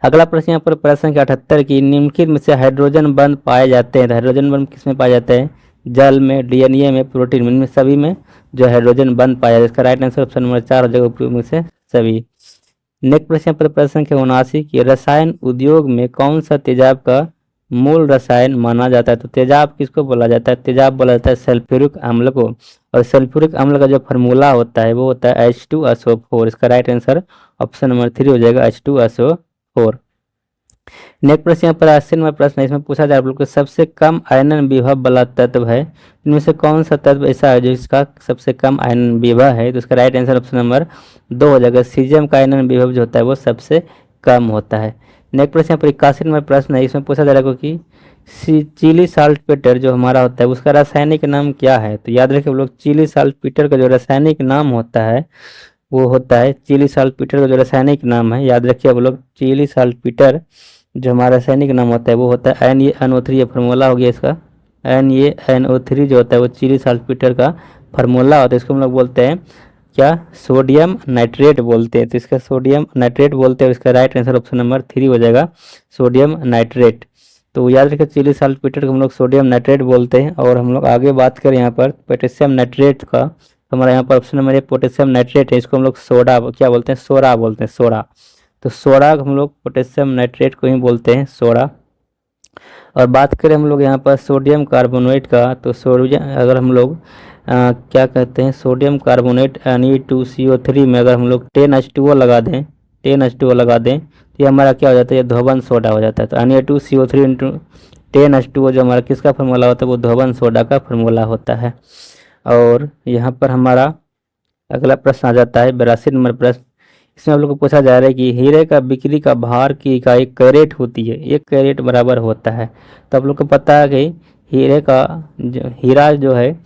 अगला प्रश्न यहाँ पर प्रश्न संख्या 78 की निम्नलिखित में से हाइड्रोजन बंध पाए जाते हैं। तो हाइड्रोजन बंध किस में पाए जाते हैं, जल में, डीएनए में, प्रोटीन में, इनमें सभी में जो हाइड्रोजन बंध पाया जाता है। इसका राइट आंसर ऑप्शन नंबर 4 हो जाएगा, उपयोग में से सभी। नेक्स्ट प्रश्न यहाँ पर प्रश्न संख्या 79 की रसायन उद्योग में कौन सा तेजाब का मूल रसायन माना जाता है। तो तेजाब किसको बोला जाता है, तेजाब बोला जाता है सल्फ्यूरिक अम्ल को, और सल्फ्यूरिक अम्ल का जो फार्मूला होता है वो होता है H2SO4। इसका राइट आंसर ऑप्शन नंबर 3 हो जाएगा, H2SO4। नेक्स्ट प्रश्न यहाँ पर 80 नंबर प्रश्न है, इसमें पूछा जाए आप लोग को सबसे कम आयनन विभव वाला तत्व है, इनमें से कौन सा तत्व ऐसा है जो इसका सबसे कम आयनन विभव है। तो इसका राइट आंसर ऑप्शन नंबर 2 हो जाएगा, सीजियम का आयनन विभव जो होता है वो सबसे कम होता है। नेक्स्ट प्रश्न यहाँ पर 81 नंबर प्रश्न है, इसमें पूछा जा रहा है कि चिली साल्टपेटर जो हमारा होता है उसका रासायनिक नाम क्या है। तो याद रखिए हम लोग, चिली साल्टपेटर का जो रासायनिक नाम होता है वो होता है, चिली साल्टपेटर का जो रासायनिक नाम है, याद रखिए आप लोग, चिली साल्टपेटर जो हमारा रासायनिक नाम होता है वो होता है NaNO3। ये फार्मूला हो गया इसका, NaNO3 जो होता है वो चिली साल्टपेटर का फार्मूला होता है। इसको हम लोग बोलते हैं क्या, सोडियम नाइट्रेट बोलते हैं। तो इसका सोडियम नाइट्रेट बोलते हैं, इसका राइट आंसर ऑप्शन नंबर 3 हो जाएगा, सोडियम नाइट्रेट। तो याद रखिए चिली साल्टपेटर को हम लोग सोडियम नाइट्रेट बोलते हैं। और हम लोग आगे बात करें यहाँ पर पोटेशियम नाइट्रेट का, हमारा यहाँ पर ऑप्शन नंबर 1 पोटेशियम नाइट्रेट है, इसको हम लोग सोडा क्या बोलते हैं, सोडा बोलते हैं, सोडा। तो सोडा हम लोग पोटेशियम नाइट्रेट को ही बोलते हैं सोडा। और बात करें हम लोग यहाँ पर सोडियम कार्बोनेट का, तो सोडियम अगर हम लोग क्या कहते हैं, सोडियम कार्बोनेट Na2CO3 में अगर हम लोग 10H2O लगा दें, 10H2O लगा दें तो ये हमारा क्या हो जाता है, ये धोबन सोडा हो जाता है। तो Na2CO3 इंटू 10H2O जो हमारा किसका फार्मूला होता है, वो धोबन सोडा का फार्मूला होता है। और यहाँ पर हमारा अगला प्रश्न आ जाता है 82 नंबर प्रश्न, इसमें आप लोग को पूछा जा रहा है कि हीरे का बिक्री का भार की इकाई कैरेट होती है, 1 कैरेट बराबर होता है। तो आप लोग को पता है कि हीरे का हीरा जो है,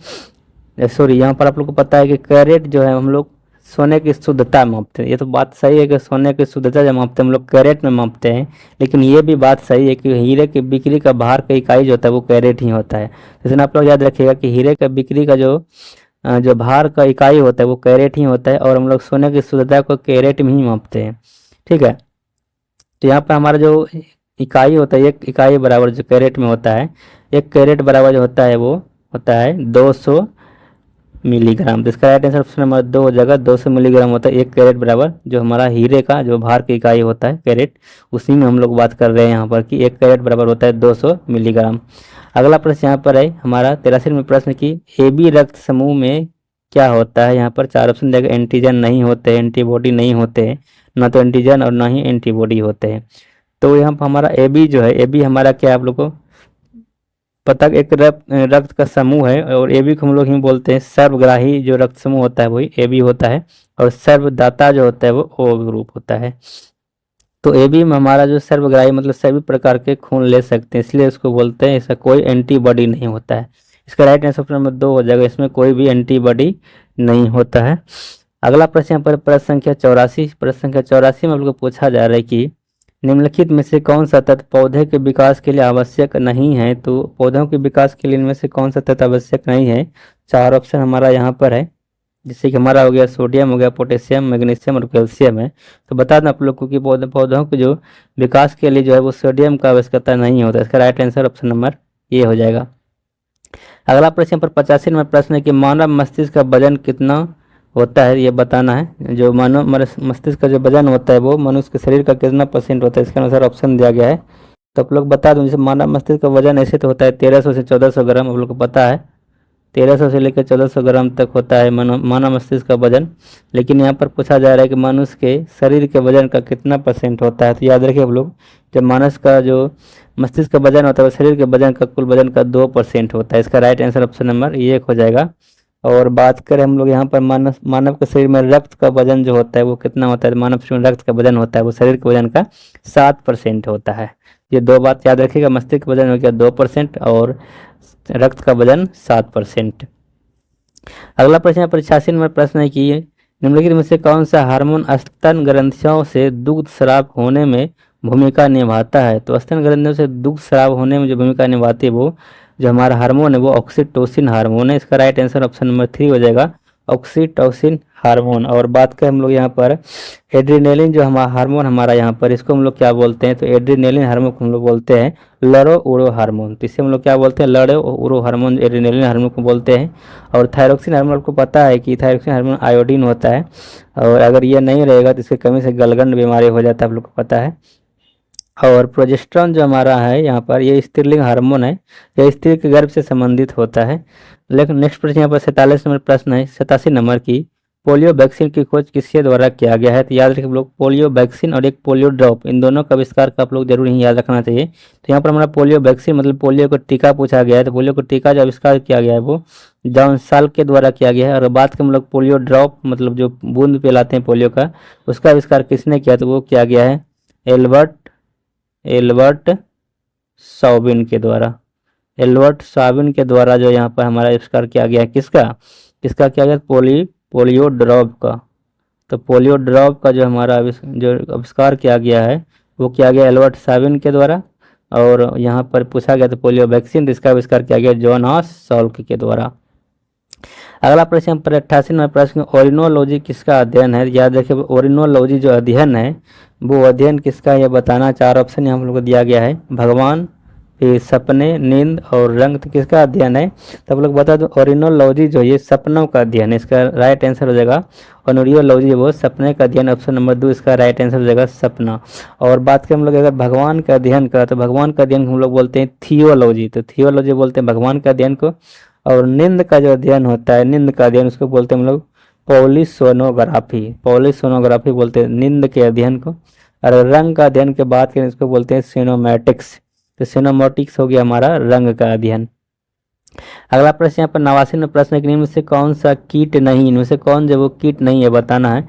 सॉरी यहाँ पर आप लोग को पता है कि कैरेट जो है हम लोग सोने की शुद्धता मापते हैं। ये तो बात सही है कि सोने की शुद्धता जब मापते हैं हम लोग कैरेट में मापते हैं, लेकिन ये भी बात सही है कि हीरे की बिक्री का भार का इकाई जो होता है वो कैरेट ही होता है। इसलिए आप लोग याद रखिएगा कि हीरे का बिक्री का जो भार का इकाई होता है वो कैरेट ही होता है, और हम लोग सोने की शुद्धता को कैरेट में ही मापते हैं, ठीक है। तो यहाँ पर हमारा जो इकाई होता है, एक इकाई बराबर जो कैरेट में होता है, 1 कैरेट बराबर जो होता है वो होता है 200 मिलीग्राम। तो इसका राइट आंसर ऑप्शन नंबर 2 हो जाएगा, 200 मिलीग्राम होता है 1 कैरेट बराबर, जो हमारा हीरे का जो भार की इकाई होता है कैरेट, उसी में हम लोग बात कर रहे हैं यहाँ पर कि 1 कैरेट बराबर होता है 200 मिलीग्राम। अगला प्रश्न यहाँ पर है हमारा 83 में प्रश्न की AB रक्त समूह में क्या होता है। यहाँ पर 4 ऑप्शन देगा, एंटीजन नहीं होते, एंटीबॉडी नहीं होते, ना तो एंटीजन और ना ही एंटीबॉडी होते हैं। तो यहाँ पर हमारा AB जो है, AB हमारा क्या है आप लोग को पता, एक रक्त का समूह है, और AB को हम लोग ही बोलते हैं सर्वग्राही, जो रक्त समूह होता है वही AB होता है, और सर्वदाता जो होता है वो O ग्रुप होता है। तो AB में हमारा जो सर्वग्राही मतलब सभी प्रकार के खून ले सकते हैं, इसलिए उसको बोलते हैं, इसका कोई एंटीबॉडी नहीं होता है। इसका राइट आंसर नंबर 2 हो जाएगा, इसमें कोई भी एंटीबॉडी नहीं होता है। अगला प्रश्न यहाँ पर प्रश्न संख्या 84, प्रश्न संख्या 84 में हम लोग को पूछा जा रहा है कि निम्नलिखित में से कौन सा तत्व पौधे के विकास के लिए आवश्यक नहीं है। तो पौधों के विकास के लिए इनमें से कौन सा तत्व आवश्यक नहीं है, 4 ऑप्शन हमारा यहाँ पर है, जिससे कि हमारा हो गया सोडियम, हो गया पोटेशियम, मैग्नीशियम और कैल्शियम है। तो बता दें आप लोग को कि पौधों के जो विकास के लिए जो है वो सोडियम का आवश्यकता नहीं होता। इसका right answer option number A हो जाएगा। अगला प्रश्न पर 85 नंबर प्रश्न है कि मानव मस्तिष्क का वजन कितना होता है, ये बताना है। जो मानव मस्तिष्क का जो वजन होता है वो मनुष्य के शरीर का कितना % होता है, इसके अनुसार ऑप्शन दिया गया है। तो आप लोग बता दूं, जैसे मानव मस्तिष्क का वजन ऐसे तो होता है 1300 से 1400 ग्राम, आप लोग को पता है 1300 से लेकर 1400 ग्राम तक होता है मानव मस्तिष्क का वजन। लेकिन यहाँ पर पूछा जा रहा है कि मनुष्य के शरीर के वजन का कितना % होता है। तो याद रखिए आप लोग, जब मनुष्य का जो मस्तिष्क का वजन होता है वो शरीर के वजन का कुल वजन का 2% होता है। इसका राइट आंसर ऑप्शन नंबर 1 हो जाएगा। और बात करें हम लोग यहाँ पर मानव के शरीर में रक्त का वजन जो होता है वो कितना होता है, मानव शरीर में रक्त का वजन होता है वो शरीर के वजन का 7% होता है। ये दो बात याद रखिएगा, मस्तिष्क का वजन हो गया 2% और रक्त का वजन 7%। अगला प्रश्न है 85 नंबर प्रश्न है कि निम्नलिखित में से कौन सा हार्मोन स्तन ग्रंथियों से दुग्ध स्राव होने में भूमिका निभाता है। तो स्तन ग्रंथियों से दुग्ध स्राव होने में जो भूमिका निभाती है वो जो हमारा हार्मोन है वो ऑक्सीटोसिन हार्मोन है। इसका राइट आंसर ऑप्शन नंबर 3 हो जाएगा, ऑक्सीटोसिन हार्मोन। और बात करें हम लोग यहाँ पर एड्रीनेलिन जो हमारा हार्मोन हमारा यहाँ पर इसको हम लोग क्या बोलते हैं, तो एड्रीनेलिन हार्मोन को हम लोग बोलते हैं लड़ो उड़ो हार्मोन। तो इसे हम लोग क्या बोलते हैं, लड़ो उड़ो हार्मोन एड्रीनेलिन हार्मोन को बोलते हैं। और थायरोक्सिन हार्मोन को पता है कि थायरोक्सिन हार्मोन आयोडीन होता है, और अगर ये नहीं रहेगा तो इसकी कमी से गलगंड बीमारी हो जाता है, आप लोग को पता है। और प्रोजेस्टेरॉन जो हमारा है यहाँ पर ये स्त्रीलिंग हार्मोन है, यह स्त्री के गर्भ से संबंधित होता है। लेकिन नेक्स्ट प्रश्न यहाँ पर 47 नंबर प्रश्न है 87 नंबर की, पोलियो वैक्सीन की खोज किसके द्वारा किया गया है। तो याद रखें हम लोग, पोलियो वैक्सीन और एक पोलियो ड्रॉप, इन दोनों का आविष्कार का आप लोग जरूर ही याद रखना चाहिए। तो यहाँ पर हमारा पोलियो वैक्सीन मतलब पोलियो को टीका पूछा गया है, तो पोलियो को टीका जो आविष्कार किया गया है वो जॉन साल के द्वारा किया गया है। और बात करें हम लोग पोलियो ड्रॉप मतलब जो बूंद पिलाते हैं पोलियो का, उसका आविष्कार किसने किया, तो वो किया गया है एल्बर्ट सॉबिन के द्वारा। एल्बर्ट सॉबिन के द्वारा जो यहाँ पर हमारा आविष्कार किया गया है, किसका किसका किया गया, पोलियो ड्रॉप का। तो पोलियो ड्रॉप का जो हमारा जो आविष्कार किया गया है वो किया गया एल्बर्ट सॉबिन के द्वारा। और यहाँ पर पूछा गया था पोलियो वैक्सीन, इसका आविष्कार किया गया जॉन सॉल्क के द्वारा। अगला प्रश्न पर 88 नंबर प्रश्न, ओरिनोलॉजी किसका अध्ययन है। याद रखिए ओरिनोलॉजी जो अध्ययन है वो अध्ययन किसका है, यह बताना। 4 ऑप्शन यहाँ हम लोग को दिया गया है, भगवान, फिर सपने, नींद और रंग। तो किसका अध्ययन है, तो आप लोग बता दो ओरिनोलॉजी जो ये सपनों का अध्ययन है, इसका राइट आंसर हो जाएगा ओनोरियोलॉजी, वो सपने का अध्ययन, ऑप्शन नंबर 2 इसका राइट आंसर हो जाएगा सपना। और बात करें हम लोग अगर भगवान का अध्ययन का, तो भगवान का अध्ययन हम लोग बोलते हैं थियोलॉजी, तो थियोलॉजी बोलते हैं भगवान का अध्ययन को। और नींद का जो अध्ययन होता है, नींद का अध्ययन उसको बोलते हैं हम लोग पॉलीसोनोग्राफी बोलते हैं नींद के अध्ययन को। और रंग का अध्ययन के बात करें इसको बोलते हैं सिनेमैटिक्स, तो सिनेमैटिक्स हो गया हमारा रंग का अध्ययन। अगला प्रश्न यहाँ पर 89 में प्रश्न है कि इनमें से कौन सा कीट नहीं, इनमें से कौन जो वो कीट नहीं है बताना है।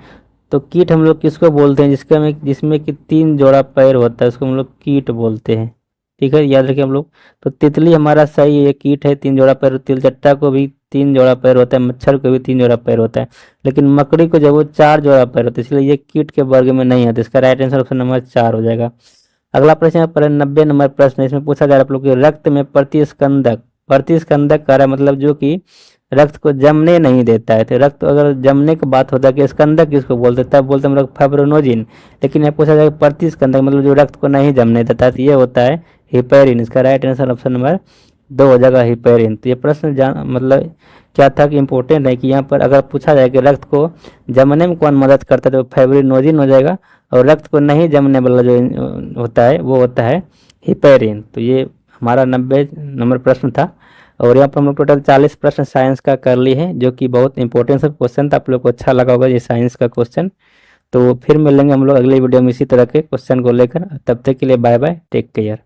तो कीट हम लोग किसको बोलते हैं, जिसमें कि 3 जोड़ा पैर होता है उसको हम लोग कीट बोलते हैं। ठीक है, याद रखिए हम लोग। तो तितली हमारा सही है, कीट है, 3 जोड़ा पैर। तिलचट्टा को भी 3 जोड़ा पैर होता है, मच्छर को भी 3 जोड़ा पैर होता है, लेकिन मकड़ी को जब वो 4 जोड़ा पैर होता है, इसलिए ये कीट के वर्ग में नहीं आता। इसका राइट आंसर ऑप्शन नंबर 4 हो जाएगा। अगला प्रश्न है पर 90 नंबर प्रश्न, इसमें पूछा जा रहा है आप लोग के रक्त में प्रतिस्कंदक कार्य मतलब जो कि रक्त को जमने नहीं देता है। तो रक्त अगर जमने की बात होता है कि स्कंदक किसको बोलते हैं, तब बोलते हैं हम लोग फाइब्रोनोजिन। लेकिन यह पूछा जाएगा प्रतिस्कंदक मतलब जो रक्त को नहीं जमने देता है, तो ये होता है हिपेरिन। इसका राइट आंसर ऑप्शन नंबर 2 हो जाएगा हिपेरिन। तो ये प्रश्न मतलब क्या था कि इंपॉर्टेंट है कि यहाँ पर अगर पूछा जाए कि रक्त को जमने में कौन मदद करता है, तो फाइब्रिनोजिन हो जाएगा। और रक्त को नहीं जमने वाला जो होता है वो होता है हिपेरिन। तो ये हमारा 90 नंबर प्रश्न था। और यहाँ पर हम लोग टोटल 40 प्रश्न साइंस का कर लिए हैं, जो कि बहुत इंपॉर्टेंट सब क्वेश्चन था। आप लोग को अच्छा लगा होगा ये साइंस का क्वेश्चन। तो फिर मिलेंगे हम लोग अगले वीडियो में इसी तरह के क्वेश्चन को लेकर। तब तक के लिए बाय बाय, टेक केयर।